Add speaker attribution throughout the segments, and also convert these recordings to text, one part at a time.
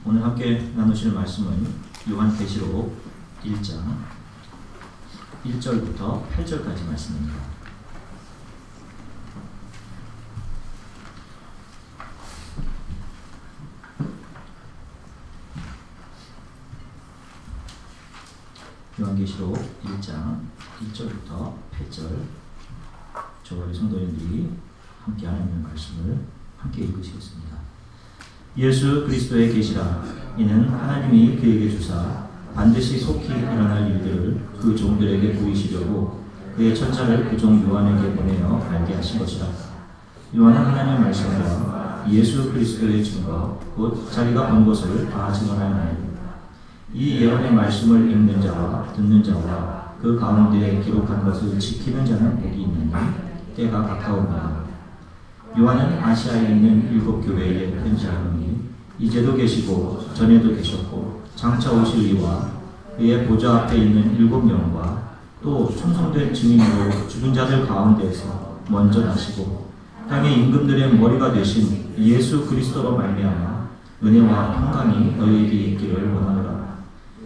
Speaker 1: 오늘 함께 나누실 말씀은 요한계시록 1장 1절부터 8절까지 말씀입니다. 요한계시록 1장 1절부터 8절 저와 우리 성도님들이 함께 하나님의 말씀을 함께 읽으시겠습니다. 예수 그리스도의 계시라. 이는 하나님이 그에게 주사 반드시 속히 일어날 일들을 그 종들에게 보이시려고 그의 천사를 그 종 요한에게 보내어 알게 하신 것이라. 요한은 하나님의 말씀과 예수 그리스도의 증거 곧 자기가 본 것을 다 증언하였나니 이 예언의 말씀을 읽는 자와 듣는 자와 그 가운데 기록한 것을 지키는 자는 복이 있느니 때가 가까우니라. 요한은 아시아에 있는 7 교회에 편지하노니 이제도 계시고 전에도 계셨고 장차 오실 이와 그의 보좌 앞에 있는 7영과 또 충성된 증인으로 죽은 자들 가운데에서 먼저 나시고 땅의 임금들의 머리가 되신 예수 그리스도로 말미암아 은혜와 평강이 너희에게 있기를 원하노라.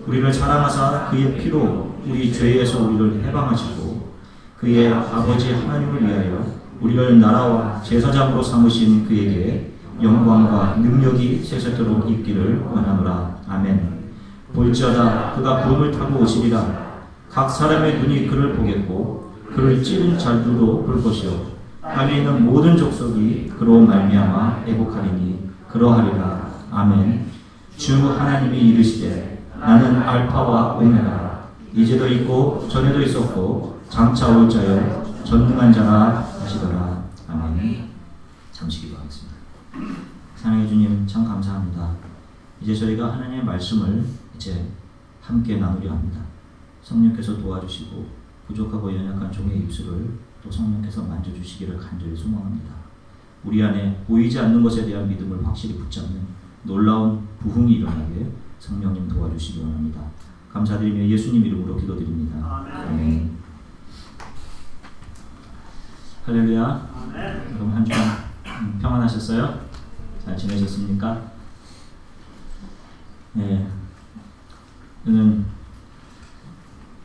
Speaker 1: 우리를 사랑하사 그의 피로 우리 죄에서 우리를 해방하시고 그의 아버지 하나님을 위하여 우리를 나라와 제사장으로 삼으신 그에게 영광과 능력이 세세토록 있기를 원하노라. 아멘. 볼지어다 그가 구름을 타고 오시리라. 각 사람의 눈이 그를 보겠고 그를 찌른 자들도 볼 것이요 땅에 있는 모든 족속이 그로 말미암아 애곡하리니 그러하리라. 아멘. 주 하나님이 이르시되 나는 알파와 오메가 이제도 있고 전에도 있었고 장차 올 자여 전능한 자라 하시더라. 아멘. 잠시 기도하겠습니다. 사랑해 주님 참 감사합니다. 이제 저희가 하나님의 말씀을 이제 함께 나누려 합니다. 성령께서 도와주시고 부족하고 연약한 종의 입술을 또 성령께서 만져주시기를 간절히 소망합니다. 우리 안에 보이지 않는 것에 대한 믿음을 확실히 붙잡는 놀라운 부흥이 일어나게 성령님 도와주시기 원합니다. 감사드리며 예수님 이름으로 기도드립니다. 아멘. 할렐루야. 여러분 한 주간 평안하셨어요? 잘 지내셨습니까? 네. 저는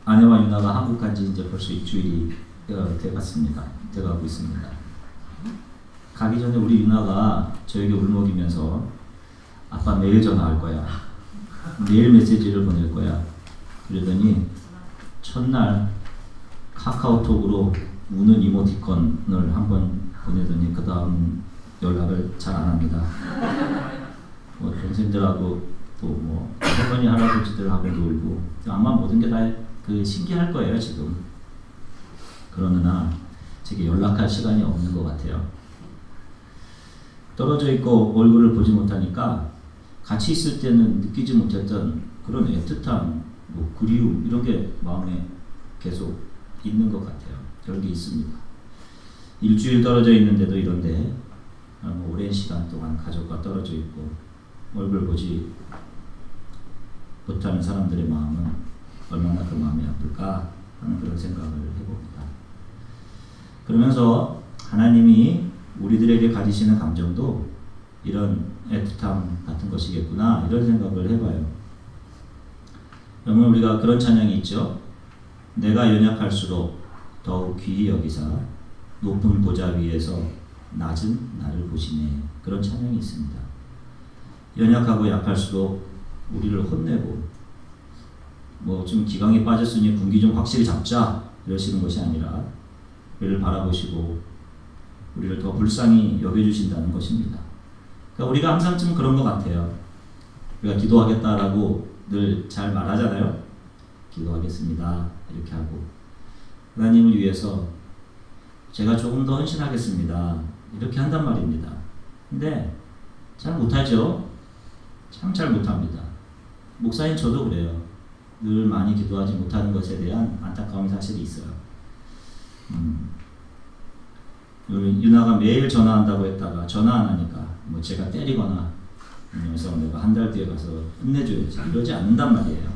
Speaker 1: 아내와 유나가 한국 간 지 이제 벌써 일주일이 돼가고 있습니다. 가기 전에 우리 유나가 저에게 울먹이면서 아빠 내일 전화할 거야. 내일 메시지를 보낼 거야. 그러더니 첫날 카카오톡으로 우는 이모티콘을 한번 보내더니 그 다음 연락을 잘 안 합니다. 뭐 동생들하고 또 뭐 할머니 할아버지들하고 놀고 아마 모든 게 다 그 신기할 거예요 지금. 그러나 제게 연락할 시간이 없는 것 같아요. 떨어져 있고 얼굴을 보지 못하니까 같이 있을 때는 느끼지 못했던 그런 애틋함, 뭐 그리움 이런 게 마음에 계속 있는 것 같아요. 그런 게 있습니다. 일주일 떨어져 있는데도 이런데 오랜 시간 동안 가족과 떨어져 있고 얼굴 보지 못하는 사람들의 마음은 얼마나 그 마음이 아플까 하는 그런 생각을 해봅니다. 그러면서 하나님이 우리들에게 가지시는 감정도 이런 애틋함 같은 것이겠구나 이런 생각을 해봐요. 여러분 우리가 그런 찬양이 있죠. 내가 연약할수록 더욱 귀히 여기사 높은 보좌 위에서 낮은 나를 보시네. 그런 찬양이 있습니다. 연약하고 약할수록 우리를 혼내고 뭐 좀 기강이 빠졌으니 군기 좀 확실히 잡자 이러시는 것이 아니라 우리를 바라보시고 우리를 더 불쌍히 여겨주신다는 것입니다. 그러니까 우리가 항상 좀 그런 것 같아요. 우리가 기도하겠다라고 늘 잘 말하잖아요. 기도하겠습니다 이렇게 하고 하나님을 위해서 제가 조금 더 헌신하겠습니다 이렇게 한단 말입니다. 근데 잘 못하죠. 참 잘 못합니다. 목사님 저도 그래요. 늘 많이 기도하지 못하는 것에 대한 안타까움이 사실이 있어요. 유나가 매일 전화한다고 했다가 전화 안 하니까 뭐 제가 때리거나 그래서 내가 한 달 뒤에 가서 혼내줘야지 이러지 않는단 말이에요.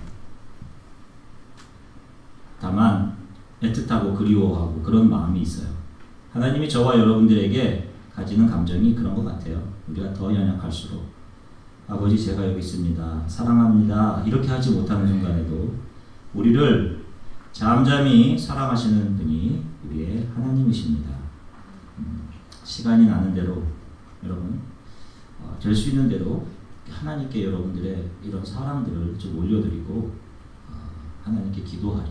Speaker 1: 다만 애틋하고 그리워하고 그런 마음이 있어요. 하나님이 저와 여러분들에게 가지는 감정이 그런 것 같아요. 우리가 더 연약할수록 아버지 제가 여기 있습니다. 사랑합니다. 이렇게 하지 못하는 순간에도 우리를 잠잠히 사랑하시는 분이 우리의 하나님이십니다. 시간이 나는 대로 여러분 될 수 있는 대로 하나님께 여러분들의 이런 사랑들을 좀 올려드리고 하나님께 기도하려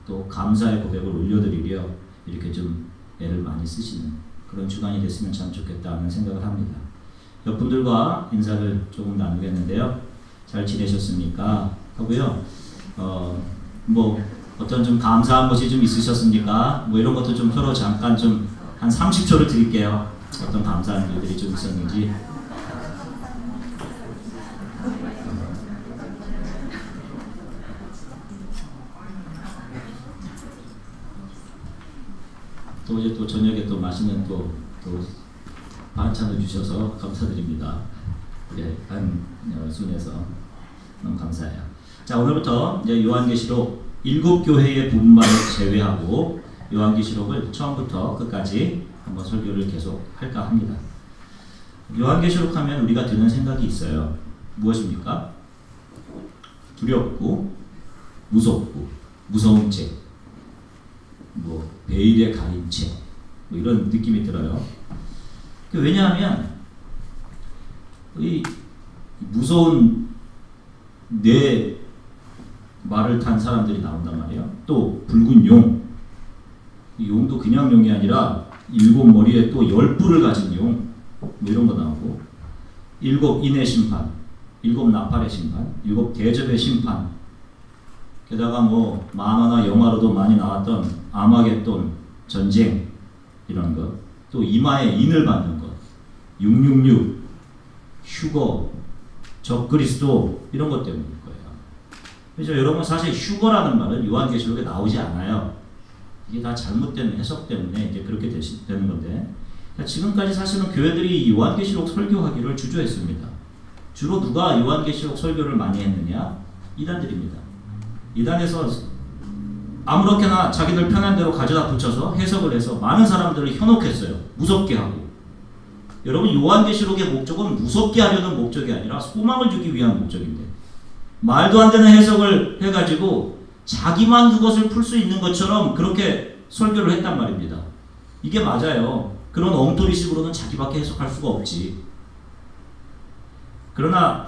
Speaker 1: 또 감사의 고백을 올려드리려 이렇게 좀 애를 많이 쓰시는 그런 주간이 됐으면 참 좋겠다는 생각을 합니다. 옆분들과 인사를 조금 나누겠는데요. 잘 지내셨습니까? 하고요. 뭐 어떤 좀 감사한 것이 좀 있으셨습니까? 뭐 이런 것도 좀 서로 잠깐 좀 한 30초를 드릴게요. 어떤 감사한 일들이 좀 있었는지. 또 이제 또 저녁에 또 맛있는 또 반찬을 주셔서 감사드립니다. 우리 한 순에서 너무 감사해요. 자, 오늘부터 이제 요한계시록 7교회의 부분만을 제외하고 요한계시록을 처음부터 끝까지 한번 설교를 계속 할까 합니다. 요한계시록 하면 우리가 드는 생각이 있어요. 무엇입니까? 두렵고 무섭고 무서운 책, 뭐 베일에 가린 책, 뭐 이런 느낌이 들어요. 왜냐하면 이 무서운 뇌 말을 탄 사람들이 나온단 말이에요. 또 붉은 용, 이 용도 그냥 용이 아니라 7머리에 또 10뿔을 가진 용, 뭐 이런 거 나오고 7 인의 심판, 7 나팔의 심판, 7 대접의 심판, 게다가 뭐 만화나 영화로도 많이 나왔던 아마겟돈 전쟁 이런 것, 또 이마에 인을 받는 것, 666, 휴거, 적그리스도 이런 것 때문일 거예요. 그래서 여러분 사실 휴거라는 말은 요한계시록에 나오지 않아요. 이게 다 잘못된 해석 때문에 이제 그렇게 되는 건데, 지금까지 사실은 교회들이 요한계시록 설교하기를 주저했습니다. 주로 누가 요한계시록 설교를 많이 했느냐? 이단들입니다. 이단에서 아무렇게나 자기들 편한 대로 가져다 붙여서 해석을 해서 많은 사람들을 현혹했어요. 무섭게 하고. 여러분 요한계시록의 목적은 무섭게 하려는 목적이 아니라 소망을 주기 위한 목적인데 말도 안 되는 해석을 해가지고 자기만 그것을 풀 수 있는 것처럼 그렇게 설교를 했단 말입니다. 이게 맞아요. 그런 엉터리식으로는 자기밖에 해석할 수가 없지. 그러나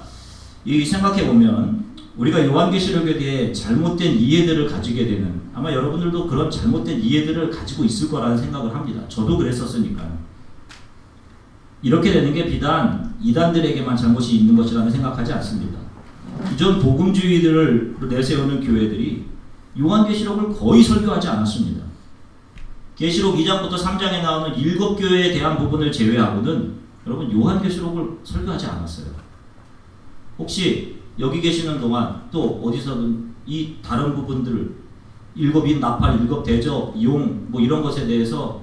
Speaker 1: 이 생각해보면 우리가 요한계시록에 대해 잘못된 이해들을 가지게 되는, 아마 여러분들도 그런 잘못된 이해들을 가지고 있을 거라는 생각을 합니다. 저도 그랬었으니까요. 이렇게 되는 게 비단 이단들에게만 잘못이 있는 것이라는 생각하지 않습니다. 기존 복음주의들을 내세우는 교회들이 요한계시록을 거의 설교하지 않았습니다. 계시록 2장부터 3장에 나오는 7교회에 대한 부분을 제외하고는 여러분 요한계시록을 설교하지 않았어요. 혹시 여기 계시는 동안 또 어디서든 이 다른 부분들 7인 나팔, 7 대접, 용 뭐 이런 것에 대해서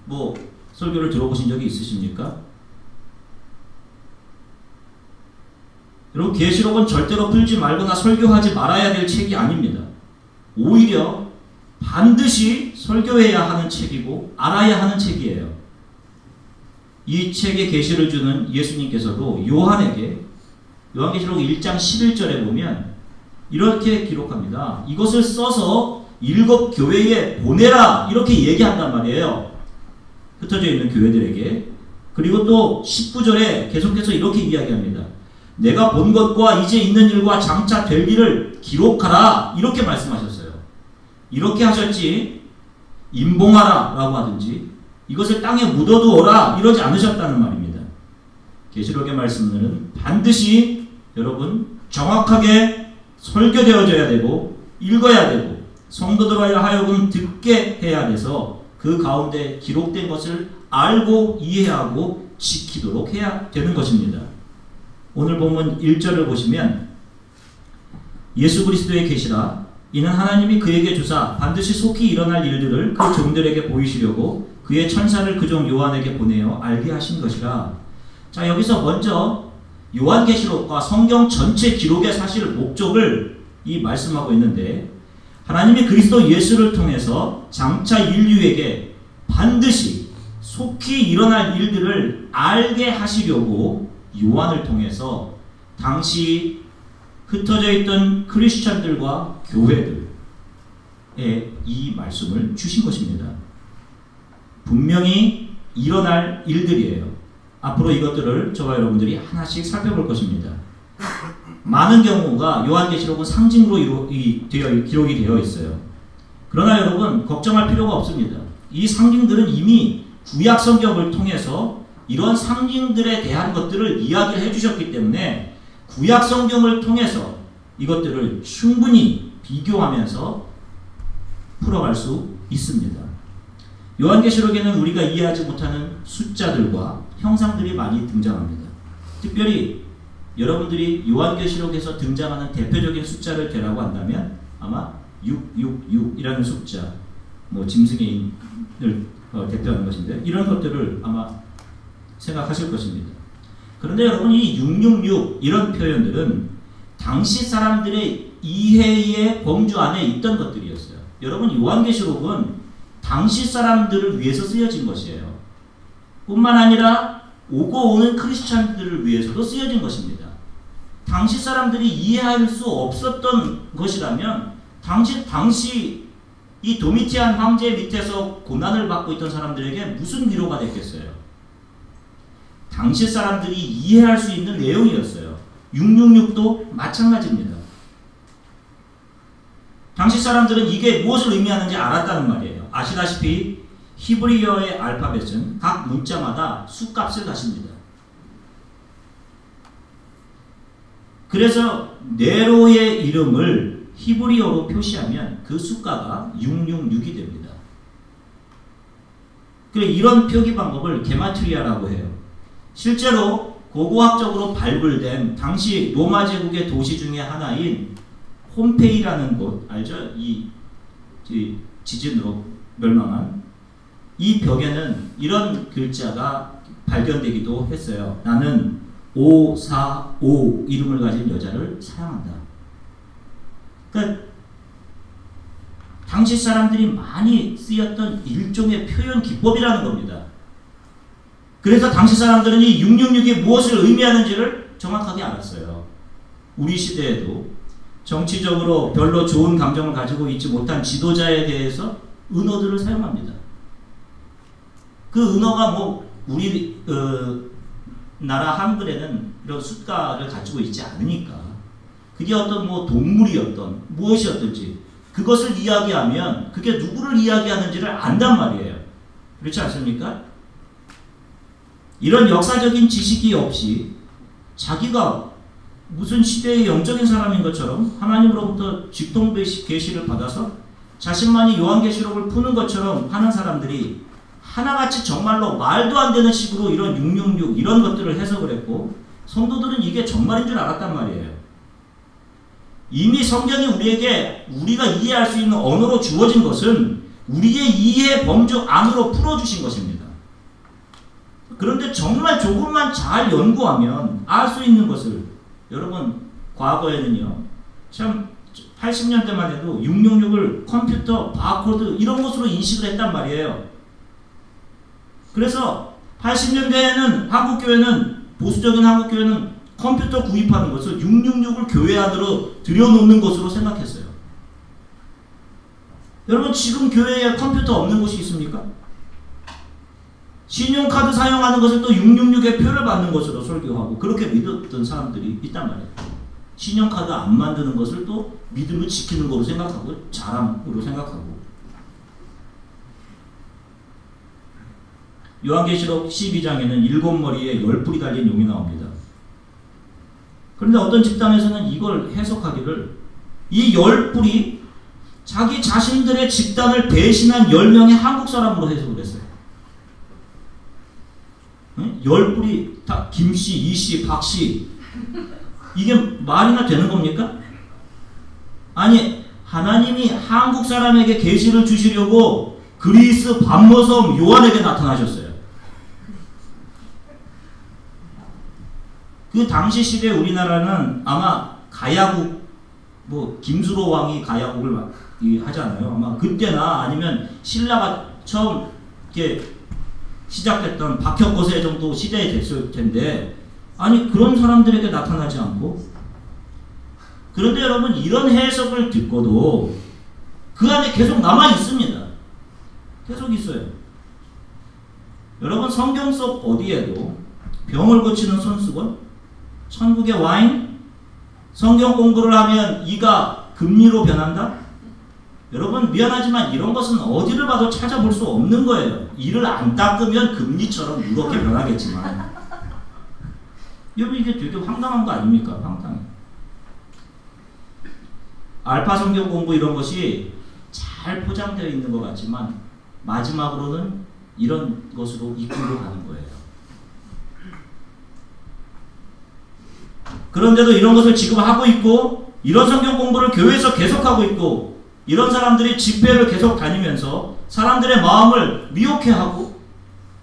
Speaker 1: 뭐 설교를 들어보신 적이 있으십니까? 여러분 계시록은 절대로 풀지 말거나 설교하지 말아야 될 책이 아닙니다. 오히려 반드시 설교해야 하는 책이고 알아야 하는 책이에요. 이 책에 계시를 주는 예수님께서도 요한에게 요한계시록 1장 11절에 보면 이렇게 기록합니다. 이것을 써서 7 교회에 보내라 이렇게 얘기한단 말이에요. 흩어져 있는 교회들에게. 그리고 또 19절에 계속해서 이렇게 이야기합니다. 내가 본 것과 이제 있는 일과 장차 될 일을 기록하라 이렇게 말씀하셨어요. 이렇게 하셨지 임봉하라 라고 하든지 이것을 땅에 묻어두어라 이러지 않으셨다는 말입니다. 계시록의 말씀들은 반드시 여러분 정확하게 설교되어져야 되고 읽어야 되고 성도들 하여금 듣게 해야 돼서 그 가운데 기록된 것을 알고 이해하고 지키도록 해야 되는 것입니다. 오늘 본문 1절을 보시면 예수 그리스도의 계시라 이는 하나님이 그에게 주사 반드시 속히 일어날 일들을 그 종들에게 보이시려고 그의 천사를 그 종 요한에게 보내어 알게 하신 것이라. 자, 여기서 먼저 요한계시록과 성경 전체 기록의 사실 목적을 이 말씀하고 있는데 하나님이 그리스도 예수를 통해서 장차 인류에게 반드시 속히 일어날 일들을 알게 하시려고 요한을 통해서 당시 흩어져 있던 크리스찬들과 교회들에 이 말씀을 주신 것입니다. 분명히 일어날 일들이에요. 앞으로 이것들을 저와 여러분들이 하나씩 살펴볼 것입니다. 많은 경우가 요한계시록은 상징으로 기록이 되어 있어요. 그러나 여러분 걱정할 필요가 없습니다. 이 상징들은 이미 구약 성경을 통해서 이런 상징들에 대한 것들을 이야기를 해주셨기 때문에 구약 성경을 통해서 이것들을 충분히 비교하면서 풀어갈 수 있습니다. 요한계시록에는 우리가 이해하지 못하는 숫자들과 형상들이 많이 등장합니다. 특별히 여러분들이 요한계시록에서 등장하는 대표적인 숫자를 대라고 한다면 아마 666이라는 숫자, 뭐 짐승의 인을 대표하는 것인데 이런 것들을 아마 생각하실 것입니다. 그런데 여러분 이 666 이런 표현들은 당시 사람들의 이해의 범주 안에 있던 것들이었어요. 여러분 요한계시록은 당시 사람들을 위해서 쓰여진 것이에요. 뿐만 아니라 오고 오는 크리스찬들을 위해서도 쓰여진 것입니다. 당시 사람들이 이해할 수 없었던 것이라면 당시 이 도미티안 황제 밑에서 고난을 받고 있던 사람들에게 무슨 위로가 됐겠어요? 당시 사람들이 이해할 수 있는 내용이었어요. 666도 마찬가지입니다. 당시 사람들은 이게 무엇을 의미하는지 알았다는 말이에요. 아시다시피 히브리어의 알파벳은 각 문자마다 수값을 가집니다. 그래서 네로의 이름을 히브리어로 표시하면 그 숫자가 666이 됩니다. 그래 이런 표기 방법을 게마트리아라고 해요. 실제로 고고학적으로 발굴된 당시 로마 제국의 도시 중에 하나인 폼페이라는 곳 알죠? 이 지진으로 멸망한 이 벽에는 이런 글자가 발견되기도 했어요. 나는 545 이름을 가진 여자를 사랑한다. 그러니까 당시 사람들이 많이 쓰였던 일종의 표현 기법이라는 겁니다. 그래서 당시 사람들은 이 666이 무엇을 의미하는지를 정확하게 알았어요. 우리 시대에도 정치적으로 별로 좋은 감정을 가지고 있지 못한 지도자에 대해서 은어들을 사용합니다. 그 은어가 뭐 우리 나라 한글에는 이런 숫가를 가지고 있지 않으니까 그게 어떤 뭐 동물이었던 무엇이었든지 그것을 이야기하면 그게 누구를 이야기하는지를 안단 말이에요. 그렇지 않습니까? 이런 역사적인 지식이 없이 자기가 무슨 시대의 영적인 사람인 것처럼 하나님으로부터 직통계시를 받아서 자신만이 요한계시록을 푸는 것처럼 하는 사람들이 하나같이 정말로 말도 안 되는 식으로 이런 666 이런 것들을 해석을 했고 성도들은 이게 정말인 줄 알았단 말이에요. 이미 성경이 우리에게 우리가 이해할 수 있는 언어로 주어진 것은 우리의 이해 범주 안으로 풀어주신 것입니다. 그런데 정말 조금만 잘 연구하면 알 수 있는 것을 여러분 과거에는요 참 80년대만 해도 666을 컴퓨터, 바코드 이런 것으로 인식을 했단 말이에요. 그래서 80년대에는 한국교회는 보수적인 한국교회는 컴퓨터 구입하는 것을 666을 교회 안으로 들여놓는 것으로 생각했어요. 여러분 지금 교회에 컴퓨터 없는 곳이 있습니까? 신용카드 사용하는 것을 또 666의 표를 받는 것으로 설교하고 그렇게 믿었던 사람들이 있단 말이에요. 신용카드 안 만드는 것을 또 믿음을 지키는 거로 생각하고 자랑으로 생각하고 요한계시록 12장에는 7머리에 10뿔이 달린 용이 나옵니다. 그런데 어떤 집단에서는 이걸 해석하기를 이 10뿔이 자기 자신들의 집단을 배신한 10명의 한국 사람으로 해석을 했어요. 10뿔이 다 김씨, 이씨, 박씨 이게 말이나 되는 겁니까? 아니 하나님이 한국 사람에게 계시를 주시려고 그리스 반모섬 요한에게 나타나셨어요. 그 당시 시대 우리나라는 아마 가야국 뭐 김수로 왕이 가야국을 하잖아요. 아마 그때나 아니면 신라가 처음 이렇게 시작됐던 박혁거세 정도 시대에 됐을 텐데 아니 그런 사람들에게 나타나지 않고. 그런데 여러분 이런 해석을 듣고도 그 안에 계속 남아 있습니다. 계속 있어요. 여러분 성경 속 어디에도 병을 고치는 손수건, 천국의 와인, 성경 공부를 하면 이가 금리로 변한다? 여러분 미안하지만 이런 것은 어디를 봐도 찾아볼 수 없는 거예요. 이를 안 닦으면 금리처럼 무겁게 변하겠지만 여러분 이게 되게 황당한 거 아닙니까? 황당해. 알파 성경 공부 이런 것이 잘 포장되어 있는 것 같지만 마지막으로는 이런 것으로 이끌고 가는 거예요. 그런데도 이런 것을 지금 하고 있고 이런 성경 공부를 교회에서 계속하고 있고 이런 사람들이 집회를 계속 다니면서 사람들의 마음을 미혹해하고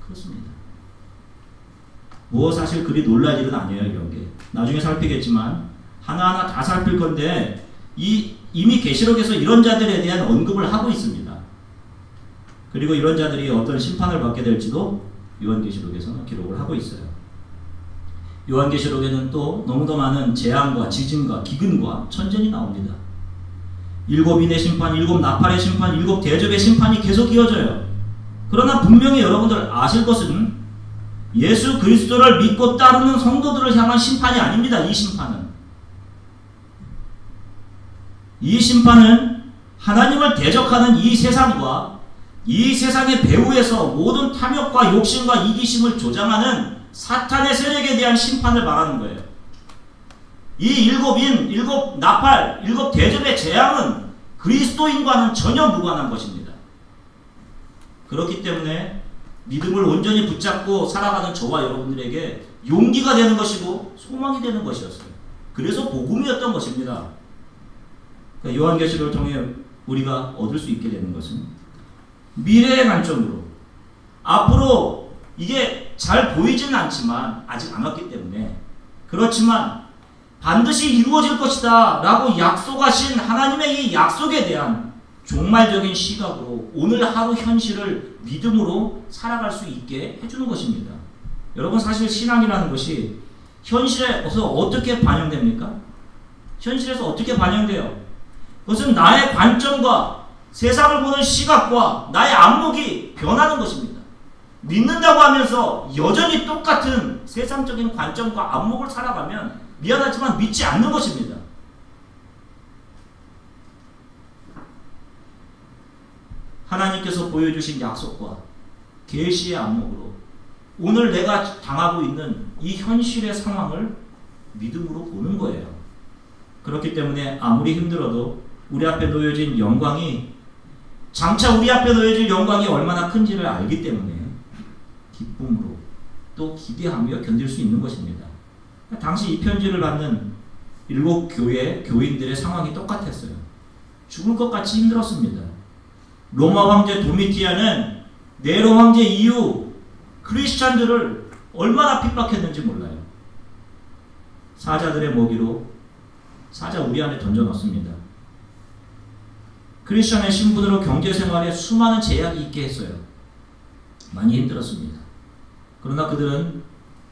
Speaker 1: 그렇습니다. 뭐 사실 그리 놀랄 일은 아니에요. 이런 게 나중에 살피겠지만 하나하나 다 살필 건데 이미 계시록에서 이런 자들에 대한 언급을 하고 있습니다. 그리고 이런 자들이 어떤 심판을 받게 될지도 요한계시록에서는 기록을 하고 있어요. 요한계시록에는 또 너무도 많은 재앙과 지진과 기근과 천전이 나옵니다. 7인의 심판, 7 나팔의 심판, 7 대접의 심판이 계속 이어져요. 그러나 분명히 여러분들 아실 것은 예수 그리스도를 믿고 따르는 성도들을 향한 심판이 아닙니다. 이 심판은 하나님을 대적하는 이 세상과 이 세상의 배후에서 모든 탐욕과 욕심과 이기심을 조장하는 사탄의 세력에 대한 심판을 말하는 거예요. 이 7인, 7 나팔, 7 대접의 재앙은 그리스도인과는 전혀 무관한 것입니다. 그렇기 때문에 믿음을 온전히 붙잡고 살아가는 저와 여러분들에게 용기가 되는 것이고 소망이 되는 것이었어요. 그래서 복음이었던 것입니다. 그러니까 요한계시록을 통해 우리가 얻을 수 있게 되는 것은 미래의 관점으로 앞으로 이게 잘 보이지는 않지만 아직 안 왔기 때문에 그렇지만 반드시 이루어질 것이다 라고 약속하신 하나님의 이 약속에 대한 종말적인 시각으로 오늘 하루 현실을 믿음으로 살아갈 수 있게 해주는 것입니다. 여러분 사실 신앙이라는 것이 현실에서 어떻게 반영됩니까? 현실에서 어떻게 반영돼요? 그것은 나의 관점과 세상을 보는 시각과 나의 안목이 변하는 것입니다. 믿는다고 하면서 여전히 똑같은 세상적인 관점과 안목을 살아가면 미안하지만 믿지 않는 것입니다. 하나님께서 보여주신 약속과 계시의 안목으로 오늘 내가 당하고 있는 이 현실의 상황을 믿음으로 보는 거예요. 그렇기 때문에 아무리 힘들어도 우리 앞에 놓여진 영광이 장차 우리 앞에 놓여질 영광이 얼마나 큰지를 알기 때문에 기쁨으로 또 기대하며 견딜 수 있는 것입니다. 당시 이 편지를 받는 7 교회 교인들의 상황이 똑같았어요. 죽을 것 같이 힘들었습니다. 로마 황제 도미티안은 네로 황제 이후 크리스찬들을 얼마나 핍박했는지 몰라요. 사자들의 먹이로 사자 우리 안에 던져넣습니다. 크리스찬의 신분으로 경제생활에 수많은 제약이 있게 했어요. 많이 힘들었습니다. 그러나 그들은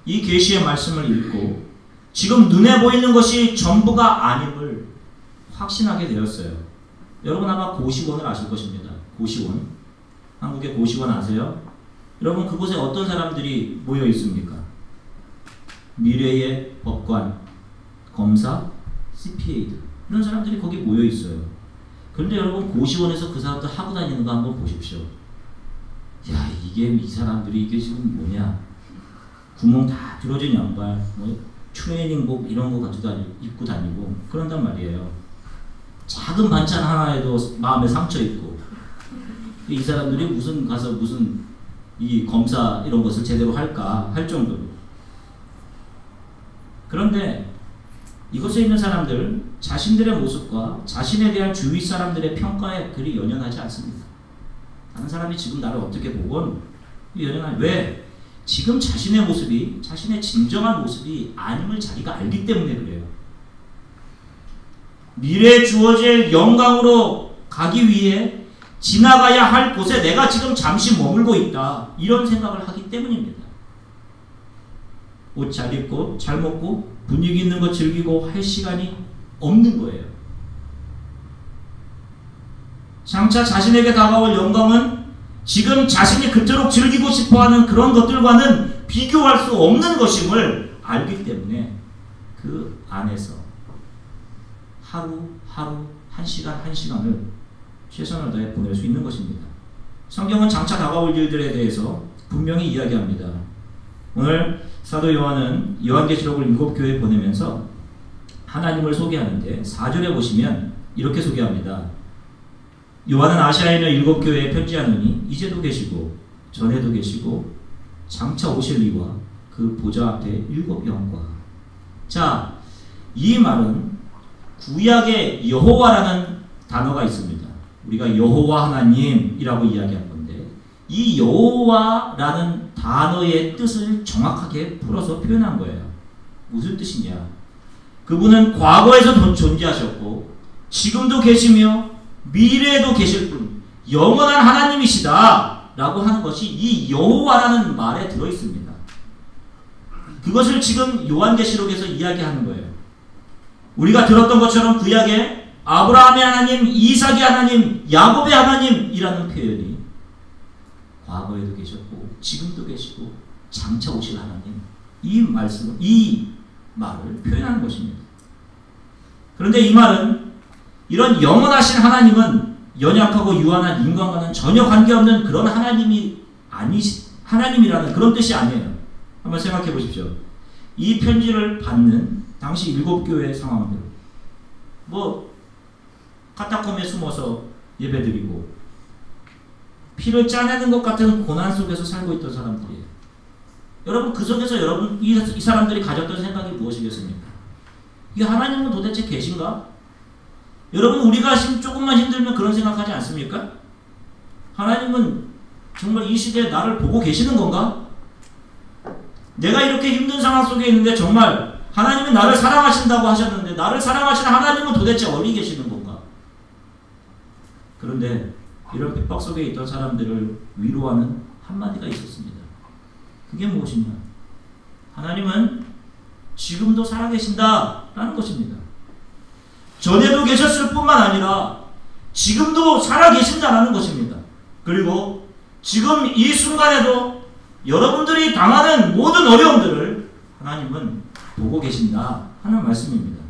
Speaker 1: 이 계시의 말씀을 읽고 지금 눈에 보이는 것이 전부가 아님을 확신하게 되었어요. 여러분 아마 고시원을 아실 것입니다. 고시원. 한국의 고시원 아세요? 여러분 그곳에 어떤 사람들이 모여 있습니까? 미래의 법관, 검사, CPA들 이런 사람들이 거기 모여 있어요. 그런데 여러분 고시원에서 그 사람들 하고 다니는 거 한번 보십시오. 야 이게 이 사람들이 이게 지금 뭐냐? 구멍 다 뚫어진 양발, 뭐 트레이닝복 이런 거 입고 다니고 그런단 말이에요. 작은 반찬 하나에도 마음에 상처 있고 이 사람들이 무슨 가서 무슨 이 검사 이런 것을 제대로 할까 할 정도로. 그런데 이곳에 있는 사람들 자신들의 모습과 자신에 대한 주위 사람들의 평가에 그리 연연하지 않습니다. 다른 사람이 지금 나를 어떻게 보건 연연하지. 왜? 지금 자신의 모습이 자신의 진정한 모습이 아님을 자기가 알기 때문에 그래요. 미래에 주어질 영광으로 가기 위해 지나가야 할 곳에 내가 지금 잠시 머물고 있다. 이런 생각을 하기 때문입니다. 옷 잘 입고 잘 먹고 분위기 있는 거 즐기고 할 시간이 없는 거예요. 장차 자신에게 다가올 영광은 지금 자신이 그토록 즐기고 싶어하는 그런 것들과는 비교할 수 없는 것임을 알기 때문에 그 안에서 하루 한 시간을 최선을 다해 보낼 수 있는 것입니다. 성경은 장차 다가올 일들에 대해서 분명히 이야기합니다. 오늘 사도 요한은 요한계시록을 7교회에 보내면서 하나님을 소개하는데 4절에 보시면 이렇게 소개합니다. 요한은 아시아에 있는 7교회에 편지하노니 이제도 계시고 전에도 계시고 장차 오실 이와 그 보좌 앞에 7 영과. 자, 이 말은 구약의 여호와라는 단어가 있습니다. 우리가 여호와 하나님이라고 이야기한 건데 이 여호와라는 단어의 뜻을 정확하게 풀어서 표현한 거예요. 무슨 뜻이냐? 그분은 과거에서 존재하셨고 지금도 계시며 미래에도 계실 분, 영원한 하나님이시다 라고 하는 것이 이 여호와라는 말에 들어있습니다. 그것을 지금 요한계시록에서 이야기하는 거예요. 우리가 들었던 것처럼 구약에 아브라함의 하나님, 이삭의 하나님, 야곱의 하나님이라는 표현이 과거에도 계셨고 지금도 계시고 장차 오실 하나님, 이 말을 표현하는 것입니다. 그런데 이 말은 이런 영원하신 하나님은 연약하고 유한한 인간과는 전혀 관계없는 그런 하나님이라는 그런 뜻이 아니에요. 한번 생각해 보십시오. 이 편지를 받는 당시 7교회의 상황들, 카타콤에 숨어서 예배드리고 피를 짜내는 것 같은 고난 속에서 살고 있던 사람들이에요. 여러분, 그 속에서 이 사람들이 가졌던 생각이 무엇이겠습니까? 이 하나님은 도대체 계신가? 여러분, 우리가 조금만 힘들면 그런 생각하지 않습니까? 하나님은 정말 이 시대에 나를 보고 계시는 건가? 내가 이렇게 힘든 상황 속에 있는데 정말 하나님은 나를 사랑하신다고 하셨는데 나를 사랑하시는 하나님은 도대체 어디 계시는 건가? 그런데 이런 핍박 속에 있던 사람들을 위로하는 한마디가 있었습니다. 그게 무엇이냐? 하나님은 지금도 살아계신다 라는 것입니다. 전에도 계셨을 뿐만 아니라 지금도 살아계신다라는 것입니다. 그리고 지금 이 순간에도 여러분들이 당하는 모든 어려움들을 하나님은 보고 계신다 하는 말씀입니다.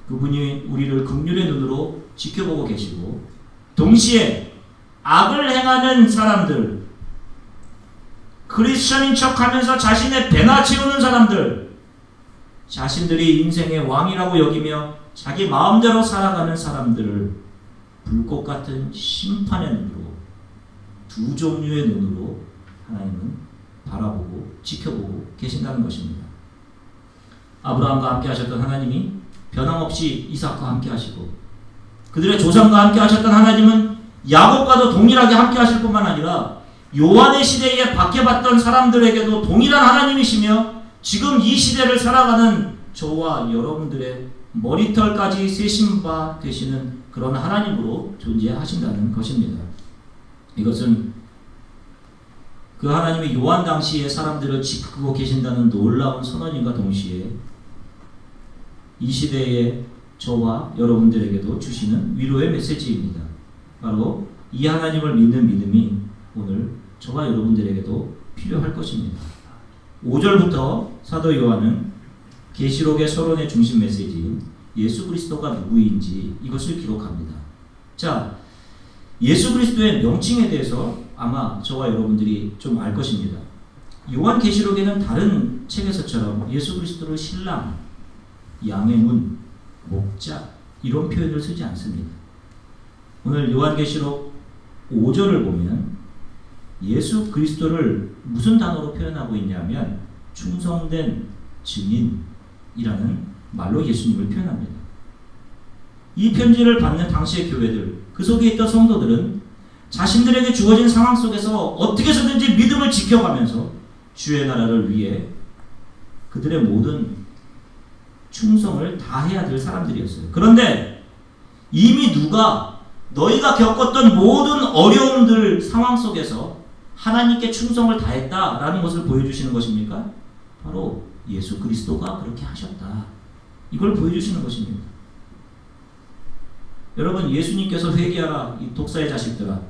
Speaker 1: 그분이 우리를 긍휼의 눈으로 지켜보고 계시고 동시에 악을 행하는 사람들, 크리스천인 척하면서 자신의 배나 채우는 사람들, 자신들이 인생의 왕이라고 여기며 자기 마음대로 살아가는 사람들을 불꽃 같은 심판의 눈으로, 두 종류의 눈으로 하나님은 바라보고 지켜보고 계신다는 것입니다. 아브라함과 함께 하셨던 하나님이 변함없이 이삭과 함께 하시고 그들의 조상과 함께 하셨던 하나님은 야곱과도 동일하게 함께 하실 뿐만 아니라 요한의 시대에 박해받던 사람들에게도 동일한 하나님이시며 지금 이 시대를 살아가는 저와 여러분들의 머리털까지 세신 바 되시는 그런 하나님으로 존재하신다는 것입니다. 이것은 그 하나님이 요한 당시에 사람들을 지키고 계신다는 놀라운 선언인과 동시에 이 시대에 저와 여러분들에게도 주시는 위로의 메시지입니다. 바로 이 하나님을 믿는 믿음이 오늘 저와 여러분들에게도 필요할 것입니다. 5절부터 사도 요한은 계시록의 서론의 중심 메시지인 예수 그리스도가 누구인지 이것을 기록합니다. 자, 예수 그리스도의 명칭에 대해서 아마 저와 여러분들이 좀 알 것입니다. 요한 계시록에는 다른 책에서처럼 예수 그리스도를 신랑, 양의 문, 목자 이런 표현을 쓰지 않습니다. 오늘 요한계시록 5절을 보면 예수 그리스도를 무슨 단어로 표현하고 있냐면 충성된 증인이라는 말로 예수님을 표현합니다. 이 편지를 받는 당시의 교회들, 그 속에 있던 성도들은 자신들에게 주어진 상황 속에서 어떻게 해서든지 믿음을 지켜가면서 주의 나라를 위해 그들의 모든 충성을 다해야 될 사람들이었어요. 그런데 이미 누가 너희가 겪었던 모든 어려움들 상황 속에서 하나님께 충성을 다했다라는 것을 보여주시는 것입니까? 바로 예수 그리스도가 그렇게 하셨다. 이걸 보여주시는 것입니다. 여러분, 예수님께서 회개하라, 이 독사의 자식들아,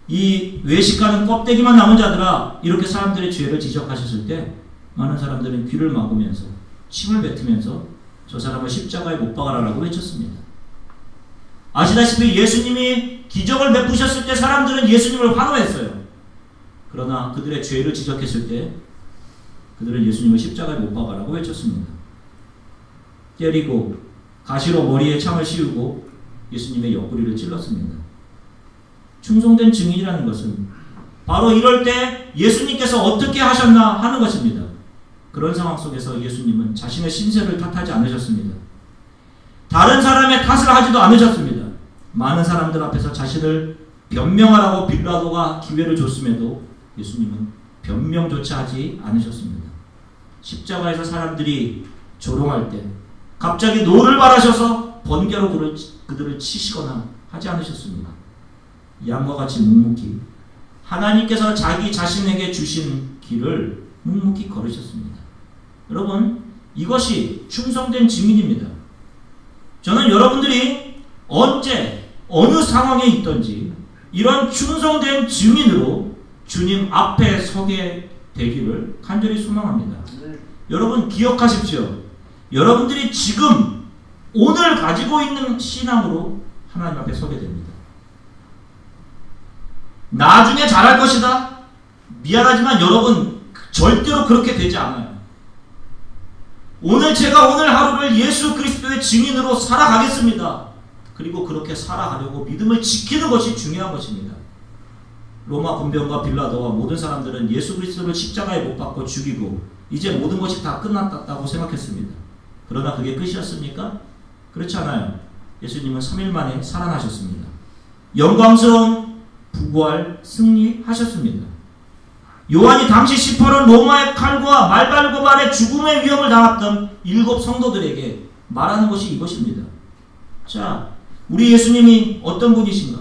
Speaker 1: 이 외식하는 껍데기만 남은 자들아, 이렇게 사람들의 죄를 지적하셨을 때 많은 사람들은 귀를 막으면서 침을 뱉으면서 저 사람을 십자가에 못 박아라라고 외쳤습니다. 아시다시피 예수님이 기적을 베푸셨을 때 사람들은 예수님을 환호했어요. 그러나 그들의 죄를 지적했을 때 그들은 예수님을 십자가에 못 박아라고 외쳤습니다. 때리고 가시로 머리에 창을 씌우고 예수님의 옆구리를 찔렀습니다. 충성된 증인이라는 것은 바로 이럴 때 예수님께서 어떻게 하셨나 하는 것입니다. 그런 상황 속에서 예수님은 자신의 신세를 탓하지 않으셨습니다. 다른 사람의 탓을 하지도 않으셨습니다. 많은 사람들 앞에서 자신을 변명하라고 빌라도가 기회를 줬음에도 예수님은 변명조차 하지 않으셨습니다. 십자가에서 사람들이 조롱할 때 갑자기 노를 바라셔서 번개로 그들을 치시거나 하지 않으셨습니다. 양과 같이 묵묵히 하나님께서 자기 자신에게 주신 길을 묵묵히 걸으셨습니다. 여러분, 이것이 충성된 증인입니다. 저는 여러분들이 언제 어느 상황에 있든지 이런 충성된 증인으로 주님 앞에 서게 되기를 간절히 소망합니다. 여러분, 기억하십시오. 여러분들이 지금 오늘 가지고 있는 신앙으로 하나님 앞에 서게 됩니다. 나중에 잘할 것이다. 미안하지만 여러분, 절대로 그렇게 되지 않아요. 제가 오늘 하루를 예수 그리스도의 증인으로 살아가겠습니다. 그리고 그렇게 살아가려고 믿음을 지키는 것이 중요한 것입니다. 로마 군병과 빌라도와 모든 사람들은 예수 그리스도를 십자가에 못 박고 죽이고 이제 모든 것이 다 끝났다고 생각했습니다. 그러나 그게 끝이었습니까? 그렇지 않아요. 예수님은 3일 만에 살아나셨습니다. 영광스러운 부활 승리하셨습니다. 요한이 당시 시퍼런 로마의 칼과 말발굽알의 죽음의 위험을 당했던 7 성도들에게 말하는 것이 이것입니다. 자, 우리 예수님이 어떤 분이신가?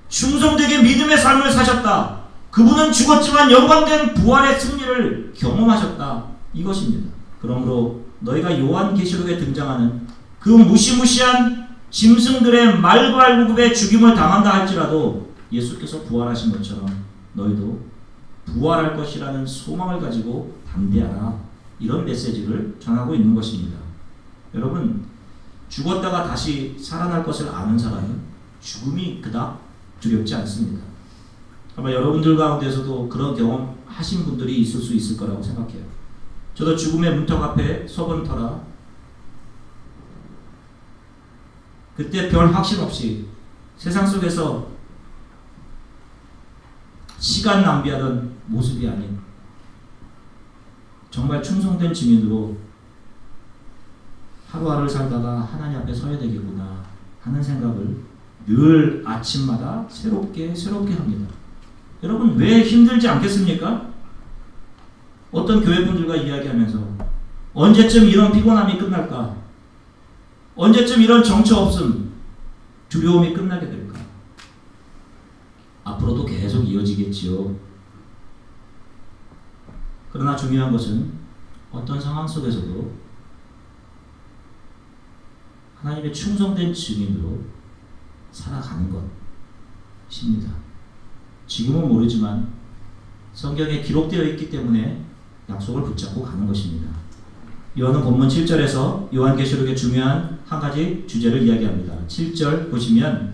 Speaker 1: 충성되게 믿음의 삶을 사셨다. 그분은 죽었지만 영광된 부활의 승리를 경험하셨다. 이것입니다. 그러므로 너희가 요한계시록에 등장하는 그 무시무시한 짐승들의 말발굽의 죽임을 당한다 할지라도 예수께서 부활하신 것처럼 너희도 부활할 것이라는 소망을 가지고 담대하라. 이런 메시지를 전하고 있는 것입니다. 여러분, 죽었다가 다시 살아날 것을 아는 사람은 죽음이 그닥 두렵지 않습니다. 아마 여러분들 가운데서도 그런 경험 하신 분들이 있을 수 있을 거라고 생각해요. 저도 죽음의 문턱 앞에 서본 터라 그때 별 확신 없이 세상 속에서 시간 낭비하던 모습이 아닌 정말 충성된 증인으로 하루하루를 살다가 하나님 앞에 서야 되겠구나 하는 생각을 늘 아침마다 새롭게 합니다. 여러분, 왜 힘들지 않겠습니까? 어떤 교회분들과 이야기하면서 언제쯤 이런 피곤함이 끝날까? 언제쯤 이런 정처 없음, 두려움이 끝나게 될까? 앞으로도 계속 이어지겠지요. 그러나 중요한 것은 어떤 상황 속에서도 하나님의 충성된 증인으로 살아가는 것입니다. 지금은 모르지만 성경에 기록되어 있기 때문에 약속을 붙잡고 가는 것입니다. 요한은 본문 7절에서 요한계시록의 중요한 한 가지 주제를 이야기합니다. 7절 보시면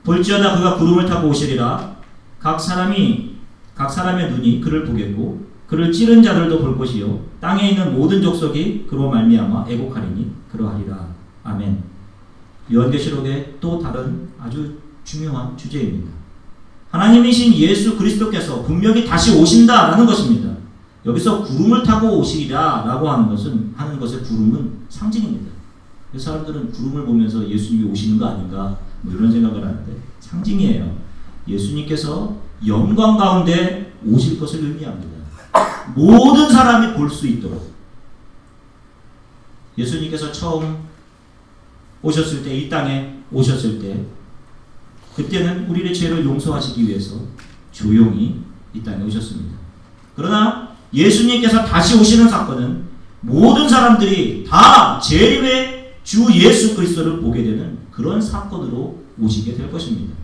Speaker 1: 볼지어다 그가 구름을 타고 오시리라. 각 사람의 눈이 그를 보겠고 그를 찌른 자들도 볼 것이요 땅에 있는 모든 족속이 그로 말미암아 애곡하리니 그러하리라. 아멘. 요한계시록의 또 다른 아주 중요한 주제입니다. 하나님이신 예수 그리스도께서 분명히 다시 오신다라는 것입니다. 여기서 구름을 타고 오시리라 라고 하는 것의 구름은 상징입니다. 그래서 사람들은 구름을 보면서 예수님이 오시는 거 아닌가 뭐 이런 생각을 하는데 상징이에요. 예수님께서 영광 가운데 오실 것을 의미합니다. 모든 사람이 볼 수 있도록. 예수님께서 처음 오셨을 때, 이 땅에 오셨을 때 그때는 우리의 죄를 용서하시기 위해서 조용히 이 땅에 오셨습니다. 그러나 예수님께서 다시 오시는 사건은 모든 사람들이 다 재림의 주 예수 그리스도를 보게 되는 그런 사건으로 오시게 될 것입니다.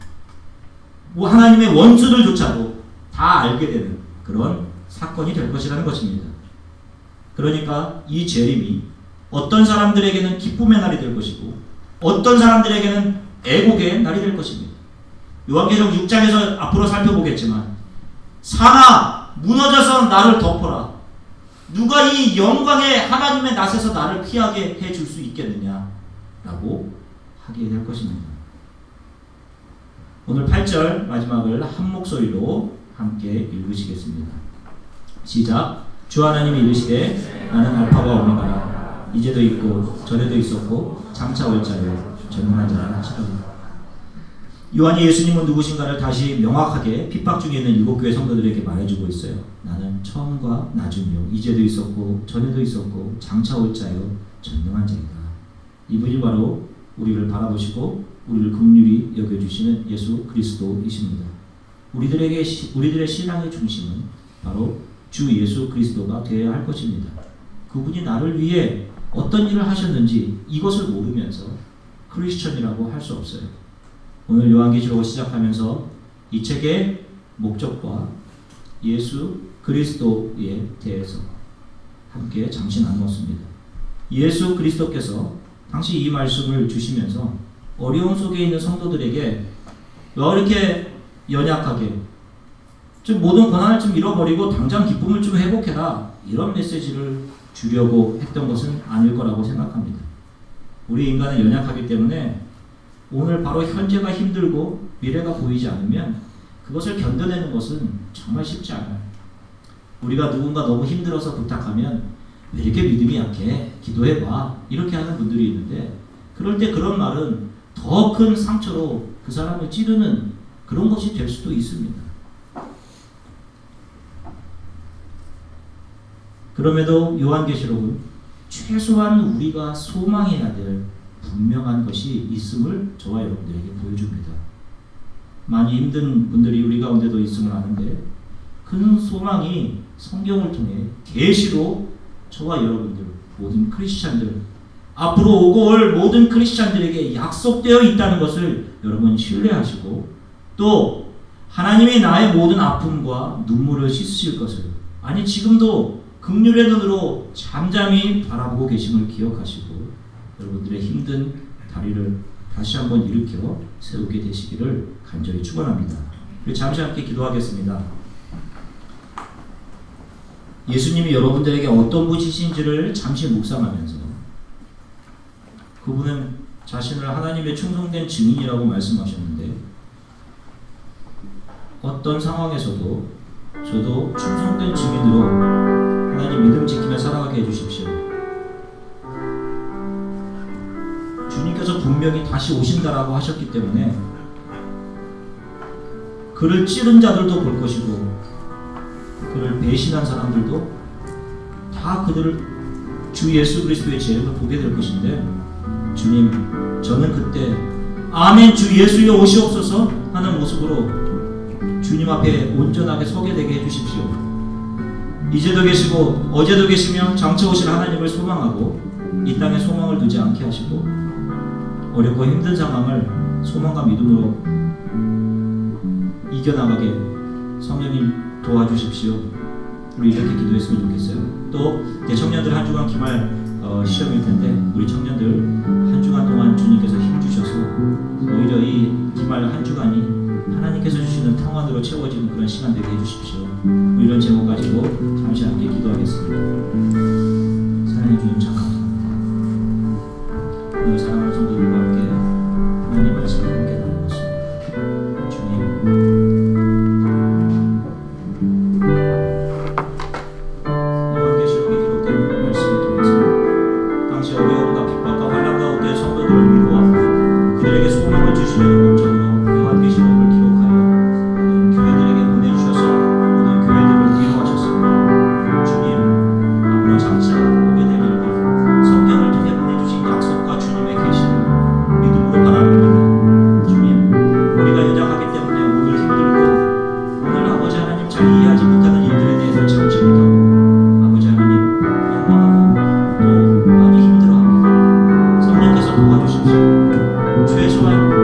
Speaker 1: 하나님의 원수들조차도 다 알게 되는 그런 사건이 될 것이라는 것입니다. 그러니까 이 재림이 어떤 사람들에게는 기쁨의 날이 될 것이고 어떤 사람들에게는 애곡의 날이 될 것입니다. 요한계시록 6장에서 앞으로 살펴보겠지만 산아 무너져서 나를 덮어라. 누가 이 영광의 하나님의 낯에서 나를 피하게 해줄 수 있겠느냐 라고 하게 될 것입니다. 오늘 8절 마지막을 한 목소리로 함께 읽으시겠습니다. 시작. 주 하나님이 이르시되 나는 알파와 오메가라. 이제도 있고 전에도 있었고 장차 올 자요 전능한 자라 하시더라. 요한이 예수님은 누구신가를 다시 명확하게 핍박 중에 있는 7교회 성도들에게 말해주고 있어요. 나는 처음과 나중이요 이제도 있었고 전에도 있었고 장차 올 자요 전능한 자이다. 이분이 바로 우리를 바라보시고 우리를 긍휼히 여겨주시는 예수 그리스도이십니다. 우리들의 신앙의 중심은 바로 주 예수 그리스도가 되어야 할 것입니다. 그분이 나를 위해 어떤 일을 하셨는지 이것을 모르면서 크리스천이라고 할 수 없어요. 오늘 요한계시록을 시작하면서 이 책의 목적과 예수 그리스도에 대해서 함께 잠시 나누었습니다. 예수 그리스도께서 당시 이 말씀을 주시면서 어려움 속에 있는 성도들에게 왜 이렇게 연약하게 좀 모든 권한을 좀 잃어버리고 당장 기쁨을 좀 회복해라 이런 메시지를 주려고 했던 것은 아닐 거라고 생각합니다. 우리 인간은 연약하기 때문에 오늘 바로 현재가 힘들고 미래가 보이지 않으면 그것을 견뎌내는 것은 정말 쉽지 않아요. 우리가 누군가 너무 힘들어서 부탁하면 왜 이렇게 믿음이 약해? 기도해봐. 이렇게 하는 분들이 있는데 그럴 때 그런 말은 더 큰 상처로 그 사람을 찌르는 그런 것이 될 수도 있습니다. 그럼에도 요한계시록은 최소한 우리가 소망해야 될 분명한 것이 있음을 저와 여러분들에게 보여줍니다. 많이 힘든 분들이 우리 가운데도 있음을 아는데 그 소망이 성경을 통해 계시로 저와 여러분들 모든 크리스찬들 앞으로 오고 올 모든 크리스찬들에게 약속되어 있다는 것을 여러분 신뢰하시고 또 하나님이 나의 모든 아픔과 눈물을 씻으실 것을 아니 지금도 긍휼의 눈으로 잠잠히 바라보고 계심을 기억하시고 여러분들의 힘든 다리를 다시 한번 일으켜 세우게 되시기를 간절히 축원합니다. 잠시 함께 기도하겠습니다. 예수님이 여러분들에게 어떤 분이신지를 잠시 묵상하면서 그분은 자신을 하나님의 충성된 증인이라고 말씀하셨는데 어떤 상황에서도 저도 충성된 증인으로 하나님 믿음 지키며 살아가게 해주십시오. 주님께서 분명히 다시 오신다라고 하셨기 때문에 그를 찌른 자들도 볼 것이고 그를 배신한 사람들도 다 그들을 주 예수 그리스도의 재림을 보게 될 것인데 주님 저는 그때 아멘 주 예수여 오시옵소서 하는 모습으로 주님 앞에 온전하게 서게 되게 해주십시오. 이제도 계시고 어제도 계시며 장차 오실 하나님을 소망하고 이 땅에 소망을 두지 않게 하시고 어렵고 힘든 상황을 소망과 믿음으로 이겨나가게 성령님 도와주십시오. 우리 이렇게 기도했으면 좋겠어요. 또 대청년들 한 주간 기말 시험일 텐데 우리 청년들 한 주간 동안 주님께서 힘주셔서 오히려 이 기말 한 주간이 하나님께서 주시는 평안으로 채워지는 그런 시간 되게 해주십시오. 이런 제목 가지고 잠시 함께 기도하겠습니다. 사랑의 주님 참 감사합니다. 오늘 사랑하는 성도들과 함께 하나님의 말씀을 함께 나누었습니다. 주님 성경을 통해 보내주신 약속과 주님의 계시를 도와주십시오. 최소한